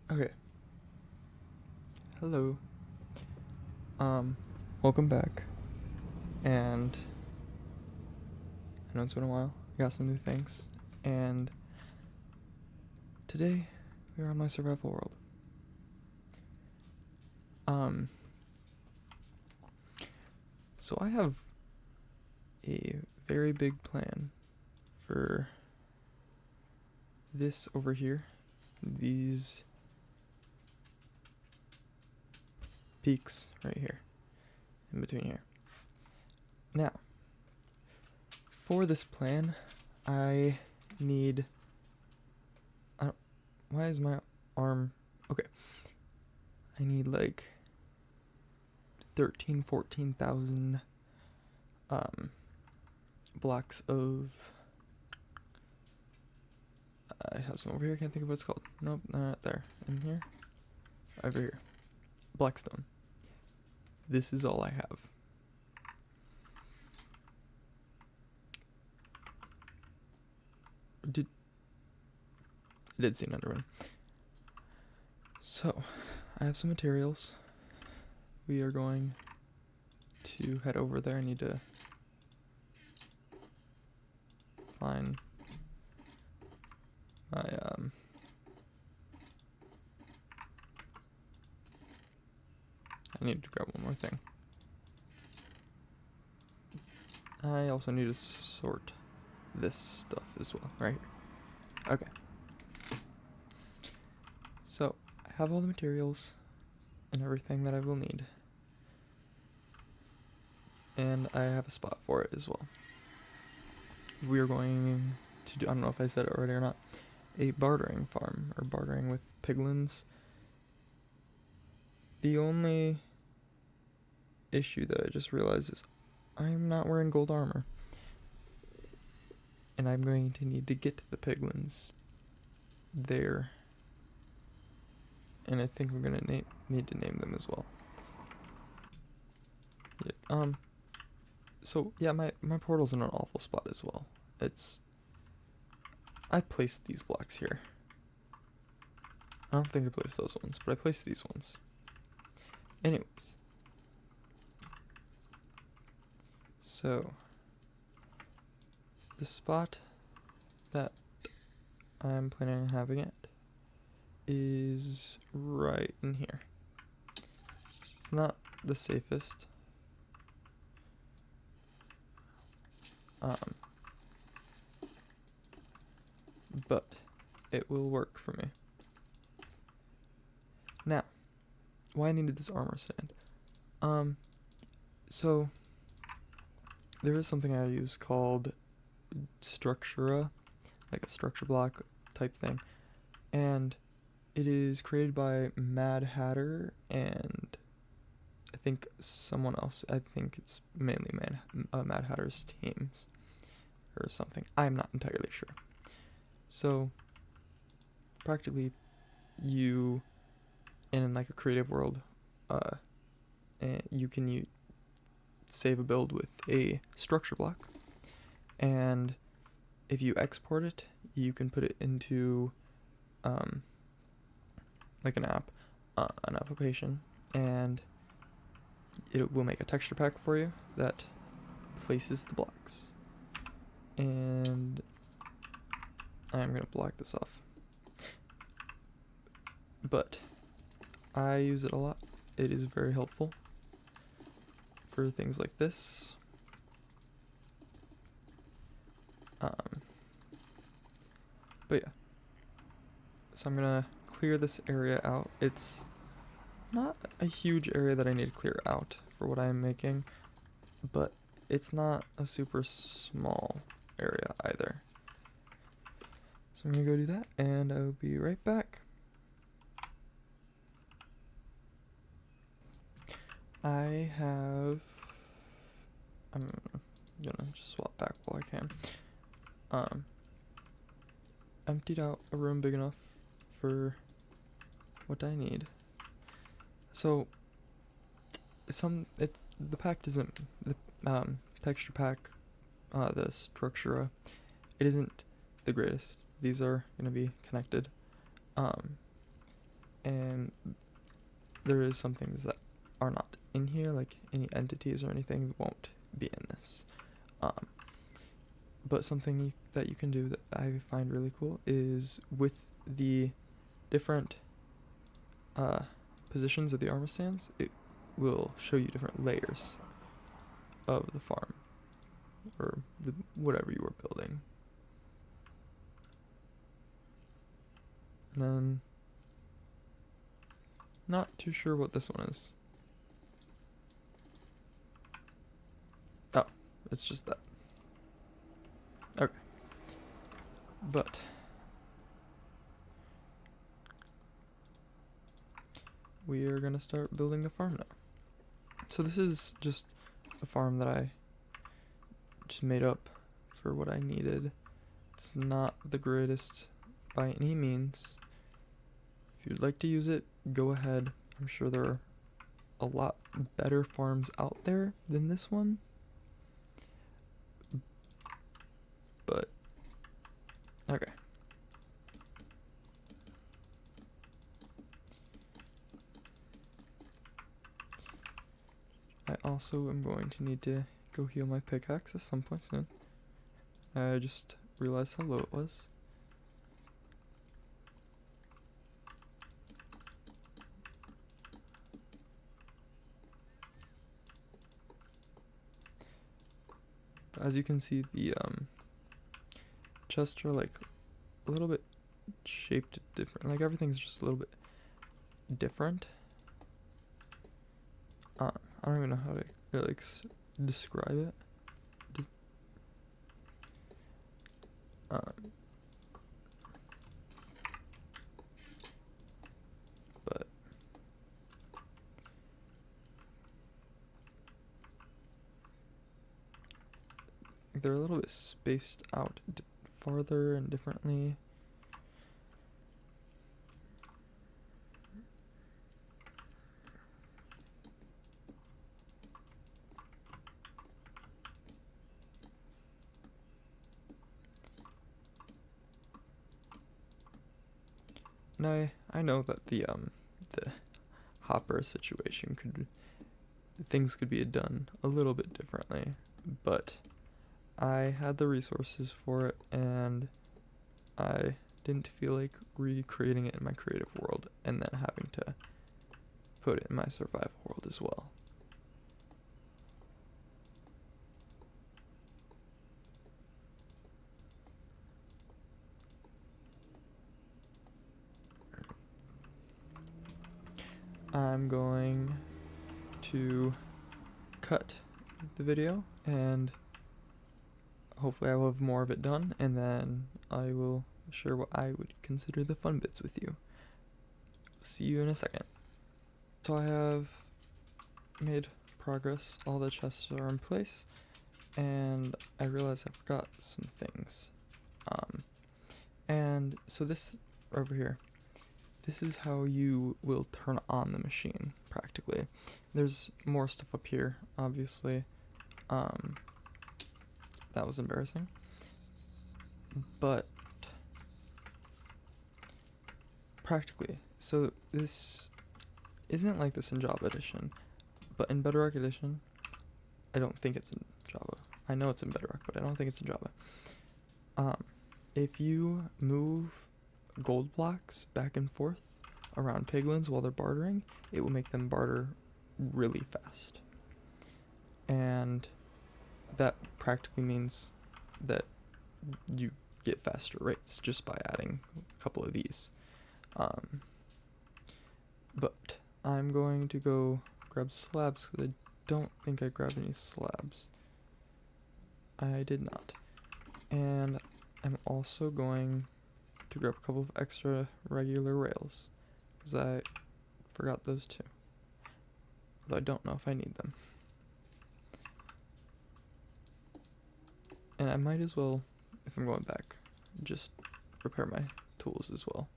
Okay. Hello. Welcome back. And I know it's been a while. I got some new things. And today we are on my survival world. Um so I have a very big plan for this over here. These peaks right here. In between here. Now, for this plan, I need... why is my arm... Okay. I need like 14,000 blocks of... I have some over here, can't think of what it's called. Nope, not there. In here? Over here. Blackstone. This is all I have. I did see an Enderman. So, I have some materials. We are going to head over there. I need to find my I need to grab one more thing. I also need to sort this stuff as well, right here. Okay. So, I have all the materials and everything that I will need. And I have a spot for it as well. We are going to do, I don't know if I said it already or not, a bartering farm, or bartering with piglins. The only issue that I just realized is I'm not wearing gold armor. And I'm going to need to get to the piglins there. And I think we're going to need to name them as well. Yeah, so yeah, my portal's in an awful spot as well. I placed these blocks here. I don't think I placed those ones, but I placed these ones. Anyways. So, the spot that I'm planning on having it is right in here. It's not the safest. But it will work for me. Now, why I needed this armor stand. So there is something I use called Structura, like a structure block type thing, and it is created by Mad Hatter and I think someone else. I think it's mainly Mad Hatter's teams or something. I'm not entirely sure. So practically you in like a creative world and you can save a build with a structure block, and if you export it you can put it into like an application, and it will make a texture pack for you that places the blocks. And I'm gonna block this off, but I use it a lot. It is very helpful for things like this. But yeah, so I'm gonna clear this area out. It's not a huge area that I need to clear out for what I'm making, but it's not a super small area either. So I'm gonna go do that, and I'll be right back. I'm gonna just swap back while I can. Emptied out a room big enough for what I need. So the pack doesn't, the texture pack, the Structura, it isn't the greatest. These are gonna be connected, and there is some things that are not in here, like any entities or anything won't be in this. But something that you can do that I find really cool is with the different positions of the armor stands, it will show you different layers of the farm or whatever you were building. And then, not too sure what this one is. Oh, it's just that. Okay. But we are gonna start building the farm now. So this is just a farm that I just made up for what I needed. It's not the greatest by any means. If you'd like to use it, go ahead. I'm sure there are a lot better farms out there than this one. But, okay. I also am going to need to go heal my pickaxe at some point soon. I just realized how low it was. But as you can see, the chests are like a little bit shaped different. Like everything's just a little bit different. I don't even know how to really describe it. But they're a little bit spaced out farther and differently. And I know that the hopper situation things could be done a little bit differently, but I had the resources for it and I didn't feel like recreating it in my creative world and then having to put it in my survival world as well. I'm going to cut the video and hopefully I will have more of it done, and then I will share what I would consider the fun bits with you. See you in a second. So I have made progress. All the chests are in place, and I realized I forgot some things. And so this over here, this is how you will turn on the machine, practically. There's more stuff up here, obviously. That was embarrassing. But practically, so this isn't like this in Java Edition, but in Bedrock Edition, I don't think it's in Java. I know it's in Bedrock, but I don't think it's in Java. If you move gold blocks back and forth around piglins while they're bartering, it will make them barter really fast. And that practically means that you get faster rates just by adding a couple of these. But I'm going to go grab slabs because I don't think I grabbed any slabs. I did not. And I'm also going to grab a couple of extra regular rails because I forgot those too. Although I don't know if I need them. And I might as well, if I'm going back, just repair my tools as well.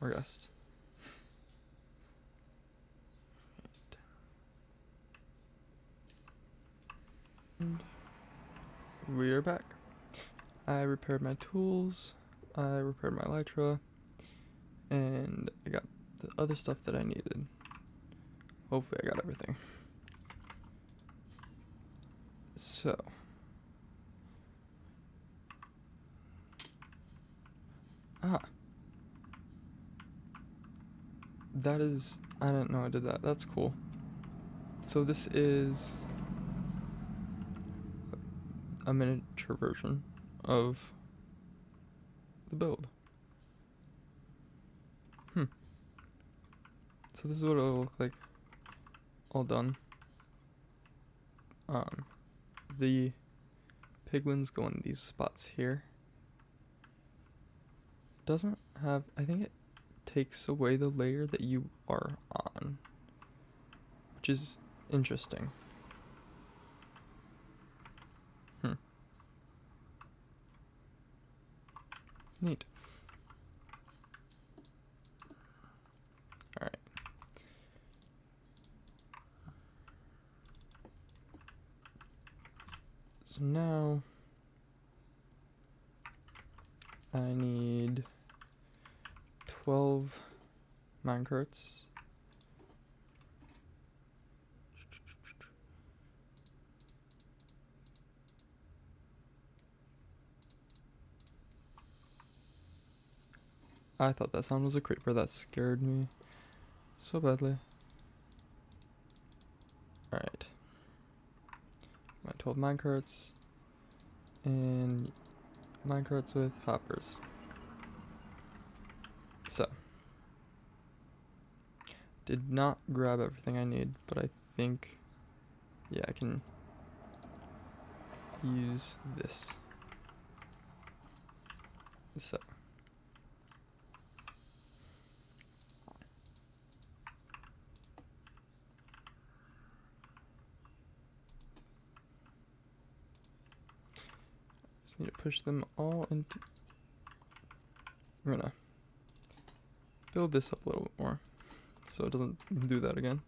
Or rest. And we are back. I repaired my tools, I repaired my elytra, and I got the other stuff that I needed. Hopefully I got everything. So. That is, I didn't know I did that. That's cool. So this is a miniature version of the build. So this is what it'll look like all done. The piglins go in these spots here. Doesn't have, I think it takes away the layer that you are on, which is interesting. Neat. Alright. So now I need 12 minecarts. I thought that sound was a creeper. That scared me so badly. Alright. My 12 minecarts. And minecarts with hoppers. So. Did not grab everything I need, but I think, yeah, I can use this. So. Just need to push them all into. I'm gonna build this up a little bit more so it doesn't do that again.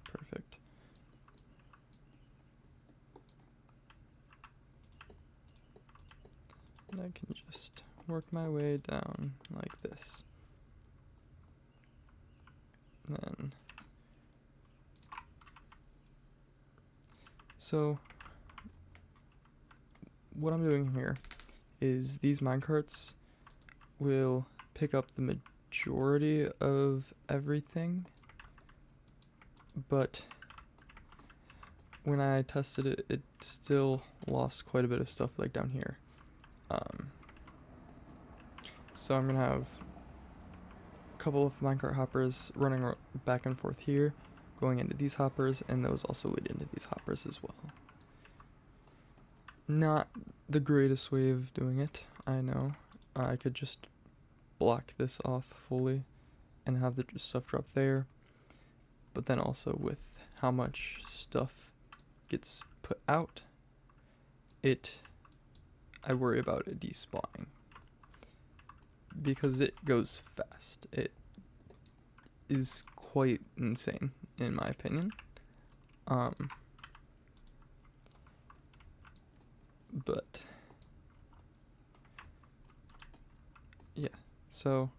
Perfect. And I can just work my way down like this. And then. So, what I'm doing here is these minecarts will pick up the majority of everything, but when I tested it, it still lost quite a bit of stuff like down here. So I'm gonna have a couple of minecart hoppers running back and forth here, going into these hoppers, and those also lead into these hoppers as well. Not the greatest way of doing it, I know. I could just block this off fully and have the stuff drop there, but then also with how much stuff gets put out, I worry about it despawning because it goes fast. It is quite insane in my opinion. But yeah, so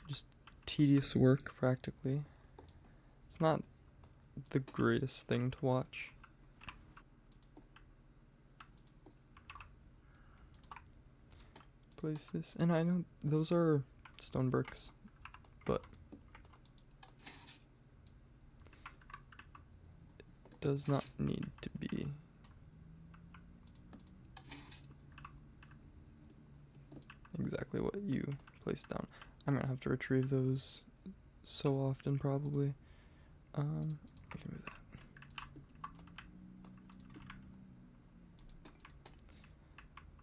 just tedious work practically. It's not the greatest thing to watch. Place this, and I know those are stone bricks, but it does not need to be. Exactly what you placed down. I'm gonna have to retrieve those so often probably. I can move that.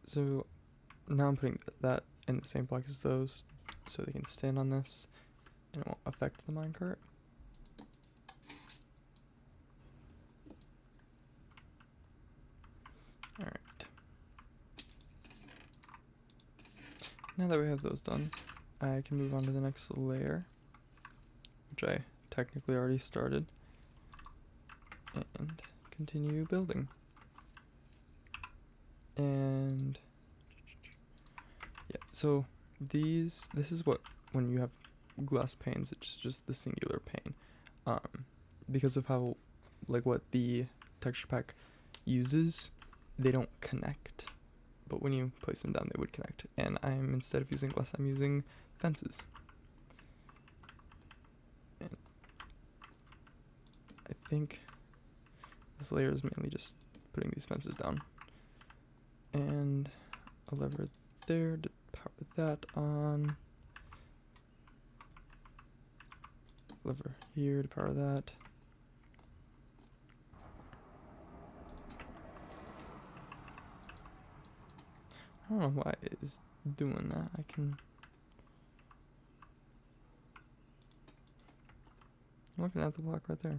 So now I'm putting that in the same block as those so they can stand on this and it won't affect the minecart. Alright. now that we have those done, I can move on to the next layer, which I technically already started, and continue building. And yeah, so this is what, when you have glass panes, it's just the singular pane. Because of how, like, what the texture pack uses, they don't connect. But when you place them down, they would connect. And I'm, instead of using glass, I'm using fences. And I think this layer is mainly just putting these fences down. And a lever there to power that on. Lever here to power that. I don't know why it is doing that. I can... I'm looking at the block right there.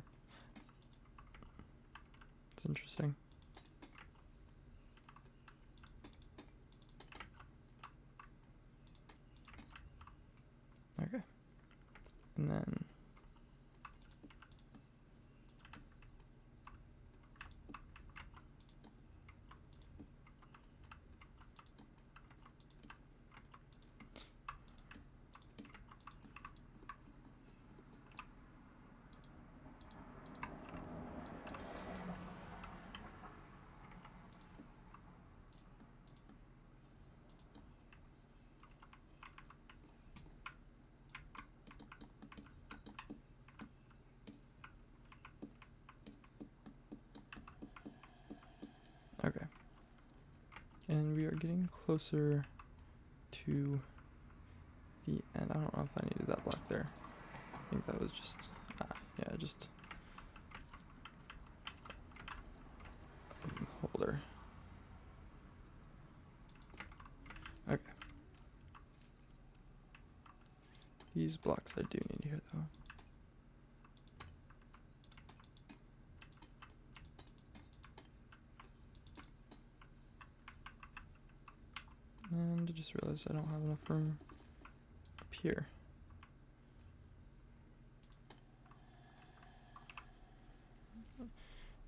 It's interesting. Okay. And then... Okay. And we are getting closer to the end. I don't know if I needed that block there. I think that was just, yeah, just a holder. Okay. These blocks I do need here though. And I just realized I don't have enough room up here.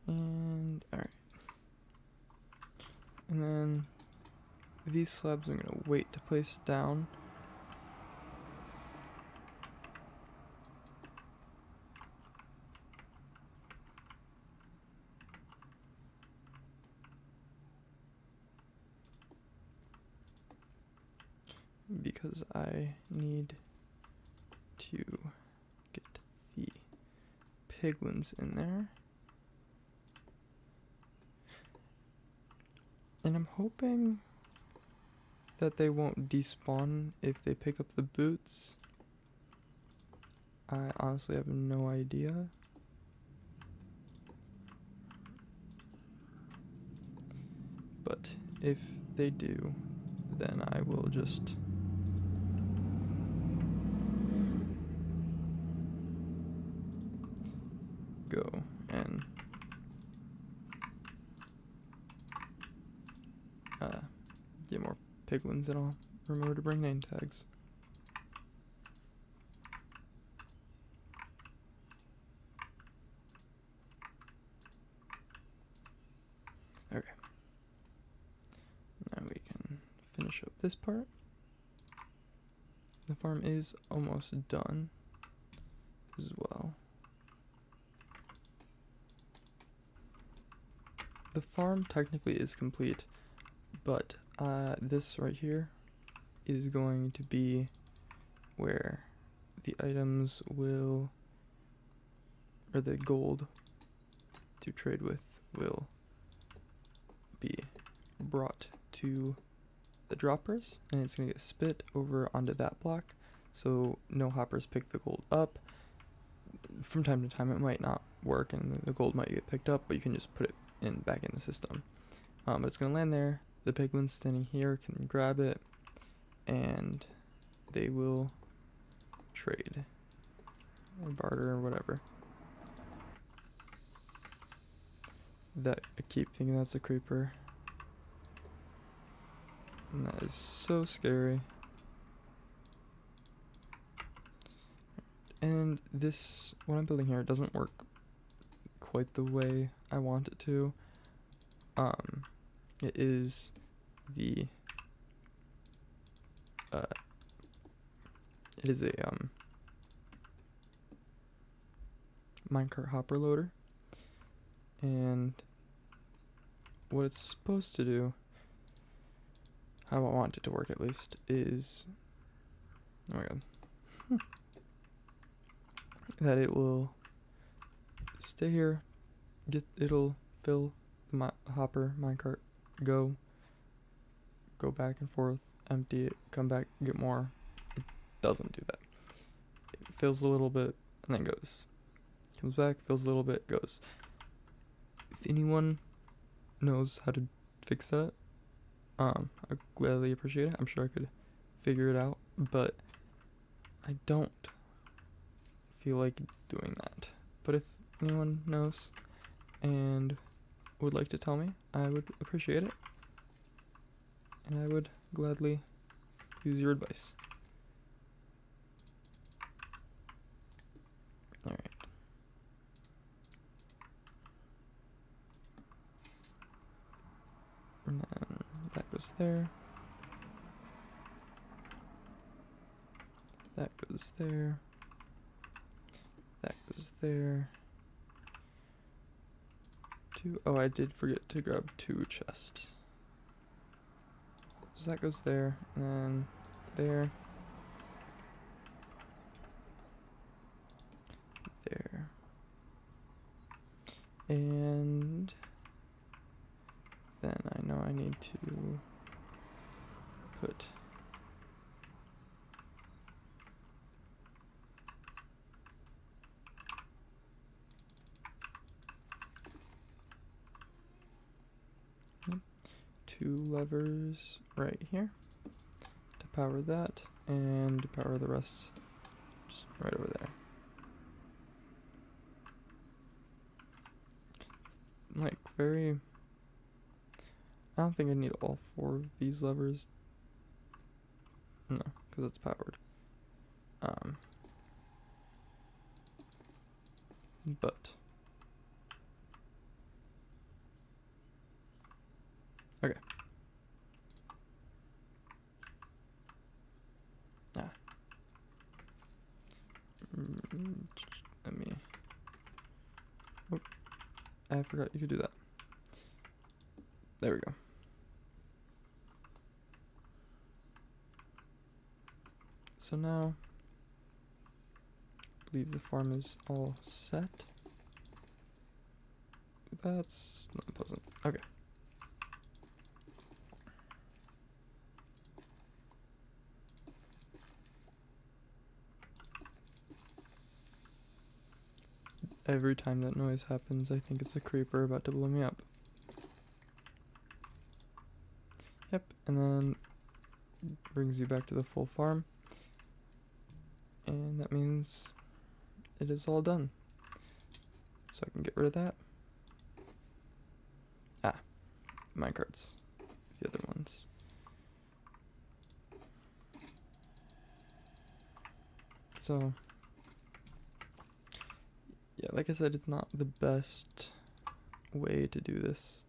And alright. And then these slabs I'm gonna wait to place down. Because I need to get the piglins in there. And I'm hoping that they won't despawn if they pick up the boots. I honestly have no idea. But if they do, then I will just go and get more piglins, and I'll remember to bring name tags. Okay. Now we can finish up this part. The farm is almost done as well. The farm technically is complete, but this right here is going to be where the items will, or the gold to trade with will be brought to the droppers, and it's going to get spit over onto that block, so no hoppers pick the gold up. From time to time it might not work and the gold might get picked up, but you can just put it back in the system. But it's going to land there. The piglins standing here can grab it, and they will trade or barter or whatever. That, I keep thinking that's a creeper, and that is so scary. And this, what I'm building here, doesn't work quite the way I want it to. It is the, it is a, minecart hopper loader. And what it's supposed to do, how I want it to work at least, is, oh my god, that it will stay here, it'll fill my hopper, minecart, go back and forth, empty it, come back, get more. It doesn't do that. It fills a little bit and then goes. Comes back, fills a little bit, goes. If anyone knows how to fix that, I gladly appreciate it. I'm sure I could figure it out, but I don't feel like doing that. But if anyone knows and would like to tell me, I would appreciate it, and I would gladly use your advice. Alright. And then that goes there. That goes there. That goes there. Oh, I did forget to grab 2 chests. So that goes there, and then there. There. And then I know I need to put two levers right here to power that, and to power the rest just right over there. Like, very... I don't think I need all 4 of these levers. No, because it's powered. But... okay. Let me... oh, I forgot you could do that. There we go. So now, I believe the farm is all set. That's not pleasant. Okay. Every time that noise happens, I think it's a creeper about to blow me up. Yep, and then brings you back to the full farm. And that means it is all done. So I can get rid of that. Minecarts. The other ones. So, yeah, like I said, it's not the best way to do this.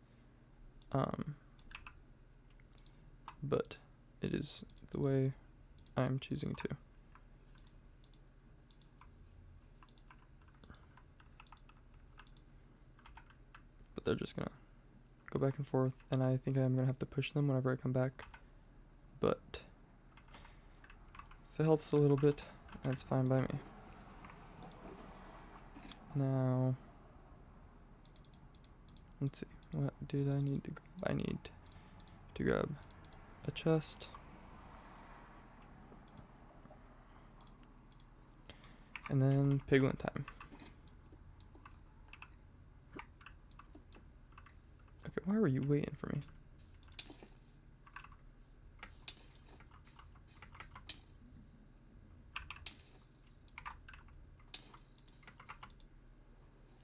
But it is the way I'm choosing to. But they're just gonna go back and forth, and I think I'm gonna have to push them whenever I come back. But if it helps a little bit, that's fine by me. Now, let's see, what did I need to grab? I need to grab a chest. And then piglin time. Okay, why were you waiting for me?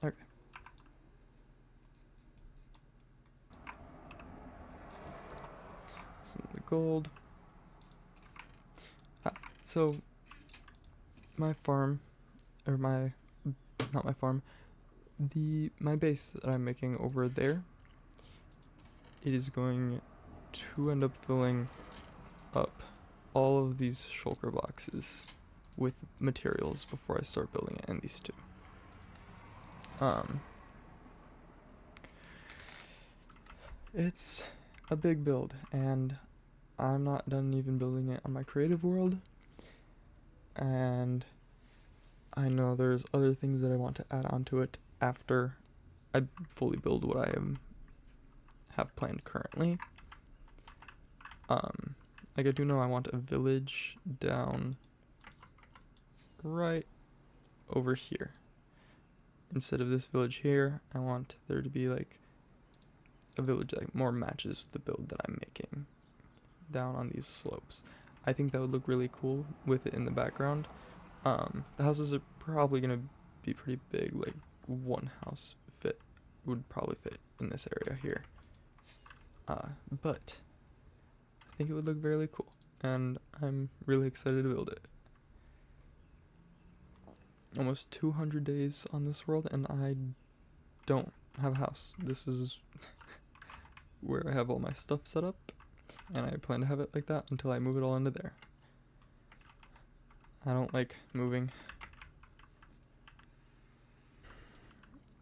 Okay. Some of the gold. So, my farm, or my, not my farm, my base that I'm making over there, it is going to end up filling up all of these shulker boxes with materials before I start building it, and these two. It's a big build, and I'm not done even building it on my creative world, and I know there's other things that I want to add onto it after I fully build what I have planned currently. Like I do know I want a village down right over here. Instead of this village here, I want there to be like a village that more matches the build that I'm making down on these slopes. I think that would look really cool with it in the background. The houses are probably gonna be pretty big, like one house would probably fit in this area here. But I think it would look very cool, and I'm really excited to build it. Almost 200 days on this world, and I don't have a house. This is where I have all my stuff set up, and I plan to have it like that until I move it all into there. I don't like moving.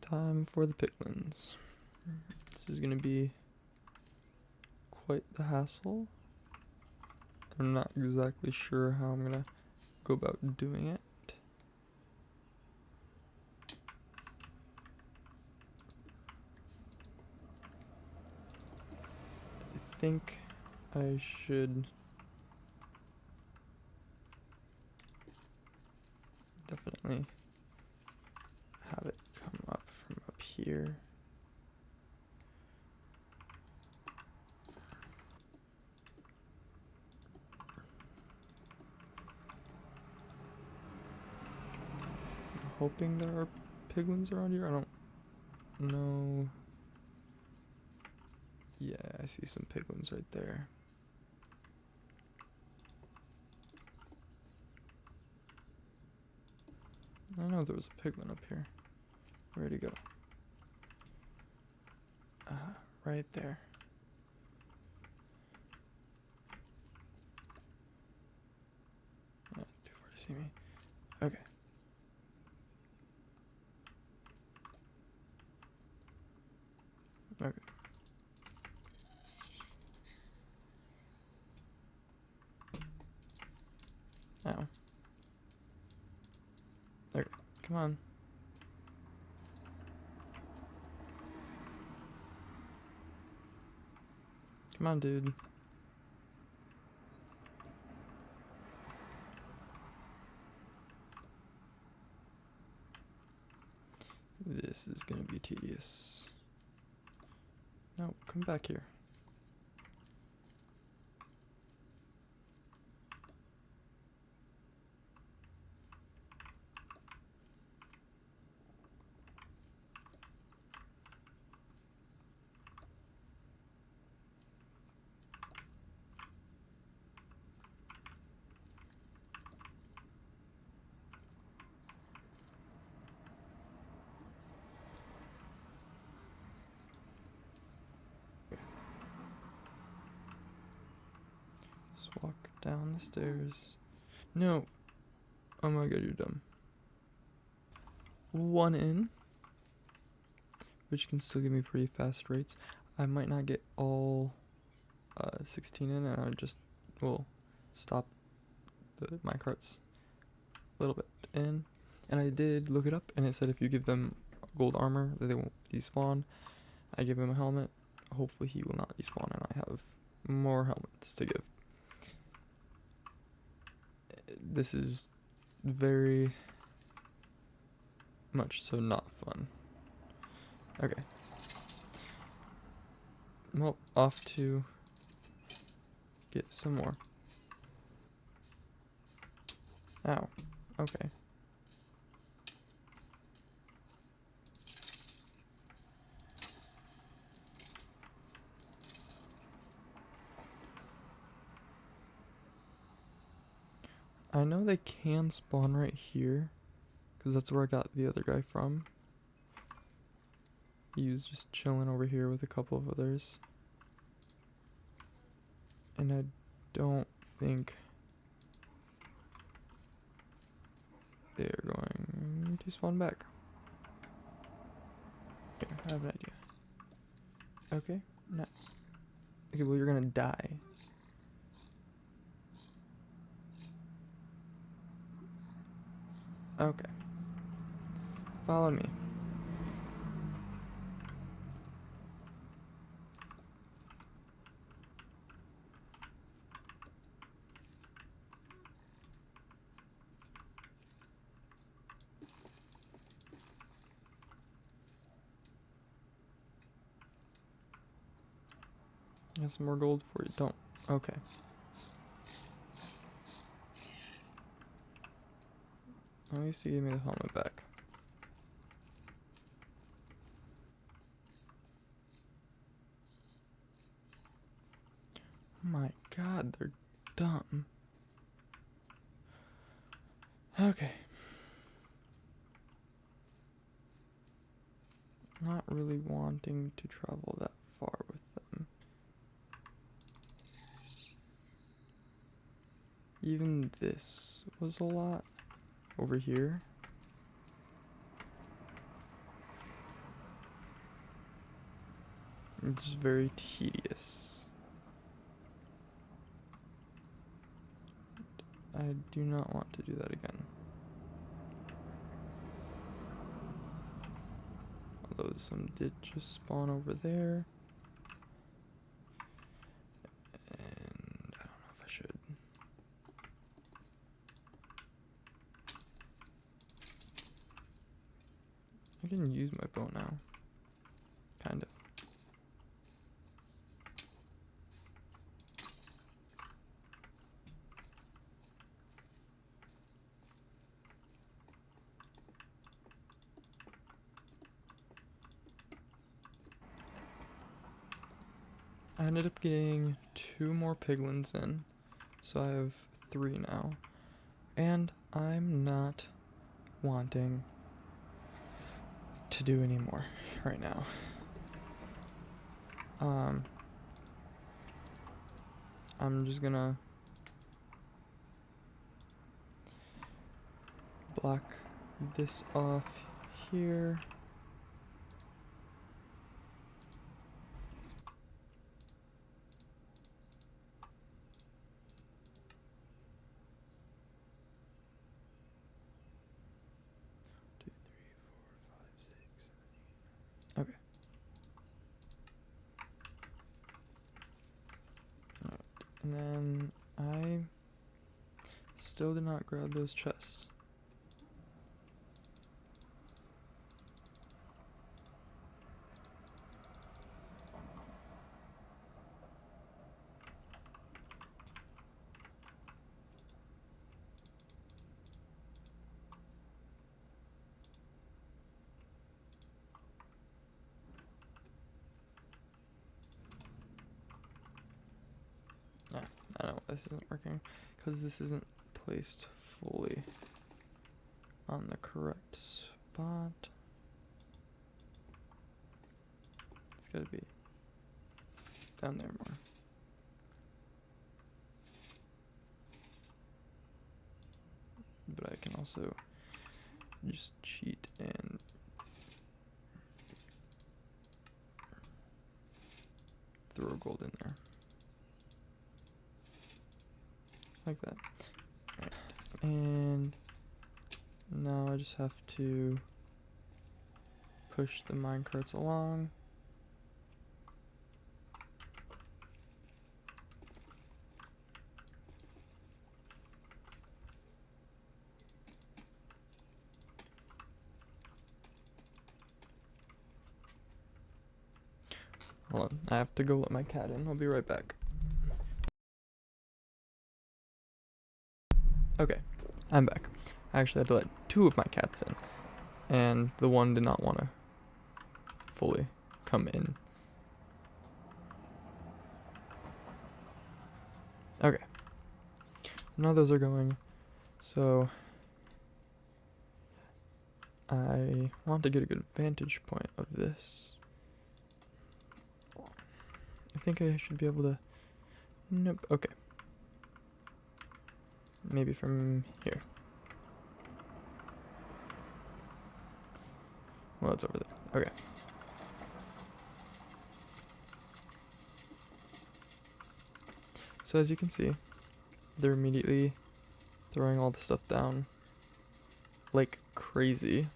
Time for the piglins. This is gonna be quite the hassle. I'm not exactly sure how I'm gonna go about doing it. I think I should definitely have it come up from up here. I'm hoping there are piglins around here. I don't know. Yeah, I see some piglins right there. I know there was a piglin up here. Where'd he go? Right there. Not too far to see me. Okay. Okay. Ow. There. Come on. Come on, dude. This is gonna be tedious. No, come back here. Just walk down the stairs. No. Oh my god, you're dumb. One in, which can still give me pretty fast rates. I might not get all 16 in, and I just will stop the minecarts a little bit in. And I did look it up, and it said if you give them gold armor, that they won't despawn. I give him a helmet. Hopefully he will not despawn, and I have more helmets to give. This is very much so not fun. Okay. Well, off to get some more. Ow. Okay. I know they can spawn right here, because that's where I got the other guy from. He was just chilling over here with a couple of others. And I don't think they're going to spawn back. Here, I have an idea. Okay, no. Okay, well, you're gonna die. Okay. Follow me. Got some more gold for you. Don't. Okay. At least you gave me the helmet back. Oh my god, they're dumb. Okay. Not really wanting to travel that far with them. Even this was a lot over here. It's just very tedious. I do not want to do that again. Although some did just spawn over there. And I don't know if I should. I can use my bow now. Kind of. I ended up getting 2 more piglins in, so I have 3 now. And I'm not wanting to do any more right now. I'm just gonna block this off here. Okay. Alright, and then I still did not grab those chests. I know this isn't working because this isn't placed fully on the correct spot. It's gotta be down there more. But I can also just cheat and throw gold in there. Like that. Right. And now I just have to push the minecarts along. Hold on, I have to go let my cat in. I'll be right back. Okay, I'm back. I actually had to let 2 of my cats in, and the one did not want to fully come in. Okay, now those are going. So I want to get a good vantage point of this. I think I should be able to... Nope, okay. Maybe from here. Well, it's over there. Okay. So as you can see, they're immediately throwing all the stuff down like crazy.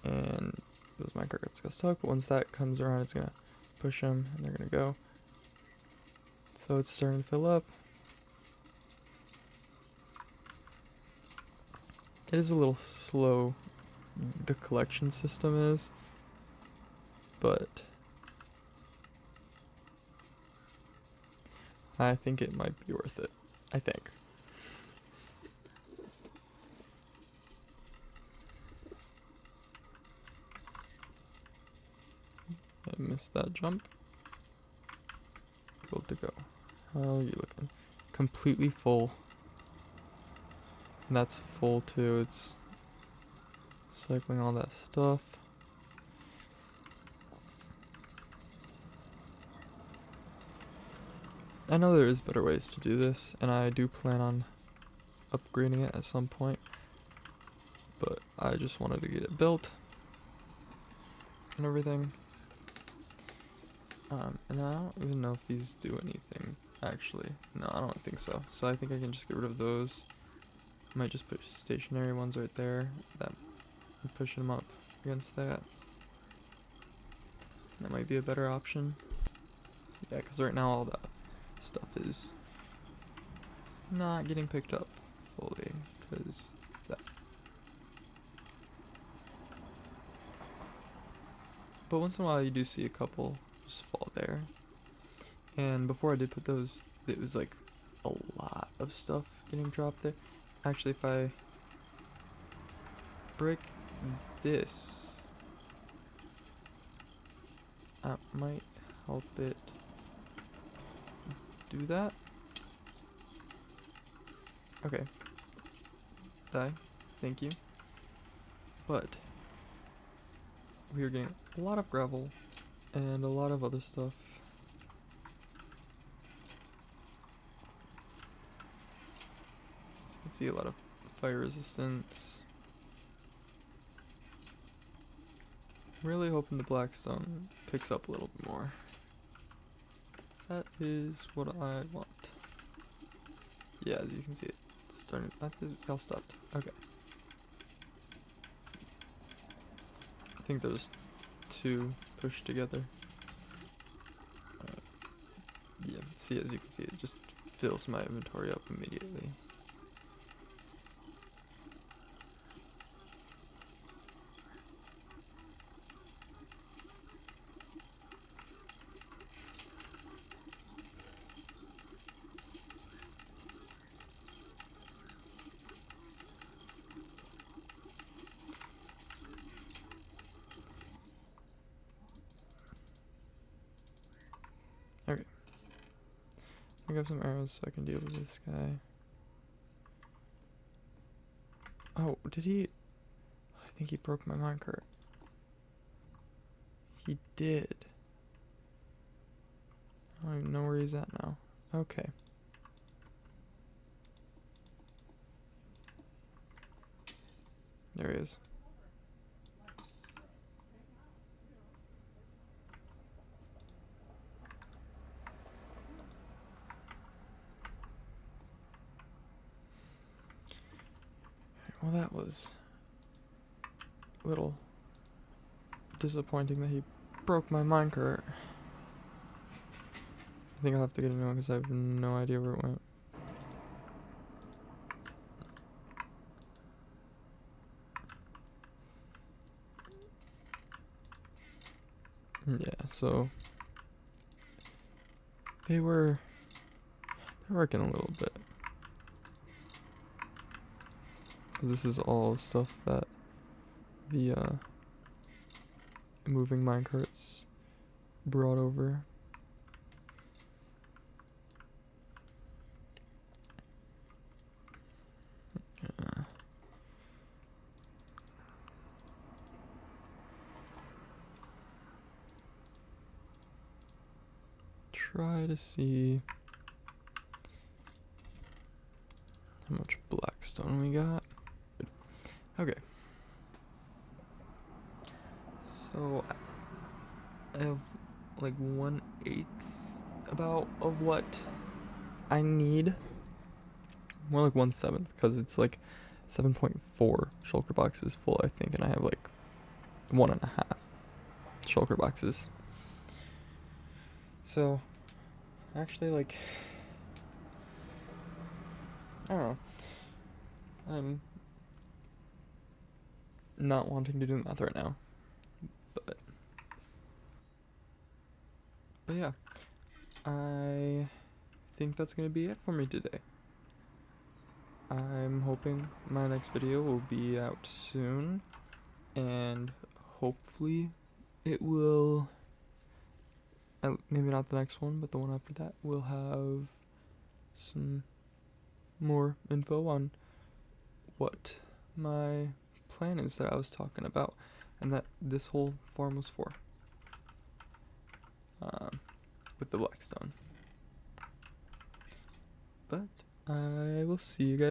And those minecarts got stuck, but once that comes around, it's gonna push them and they're gonna go. So it's starting to fill up. It is a little slow, the collection system is, but I think it might be worth it. I think. I missed that jump. Good to go. How are you looking? Completely full. And that's full too. It's cycling all that stuff. I know there is better ways to do this, and I do plan on upgrading it at some point, but I just wanted to get it built and everything. And I don't even know if these do anything, actually. No, I don't think so. So I think I can just get rid of those. Might just put stationary ones right there. That I'm pushing them up against that. That might be a better option. Yeah, because right now all that stuff is not getting picked up fully because that. But once in a while you do see a couple just fall there. And before I did put those, it was like a lot of stuff getting dropped there. Actually, if I break this, that might help it do that. Okay. Die. Thank you. But we are getting a lot of gravel and a lot of other stuff. As you can see, a lot of fire resistance. Really hoping the blackstone picks up a little bit more. That is what I want. Yeah, as you can see, it's starting. It all stopped. Okay. I think those two pushed together. Yeah, see, as you can see, it just fills my inventory up immediately. Okay. I got some arrows so I can deal with this guy. Oh, did he? I think he broke my minecart. He did. I don't even know where he's at now. Okay. There he is. Well, that was a little disappointing that he broke my minecart. I think I'll have to get a new one because I have no idea where it went. Yeah, so they're working a little bit. Because this is all stuff that the moving minecarts brought over. try to see how much blackstone we got. Okay. So I have like 1/8 about of what I need. More like 1/7 because it's like 7.4 shulker boxes full, I think, and I have like 1.5 shulker boxes. So actually, like, I don't know. I'm not wanting to do math right now, but yeah, I think that's gonna be it for me today. I'm hoping my next video will be out soon, and hopefully it will, maybe not the next one, but the one after that will have some more info on what my plan is that I was talking about and that this whole farm was for, with the blackstone. But I will see you guys.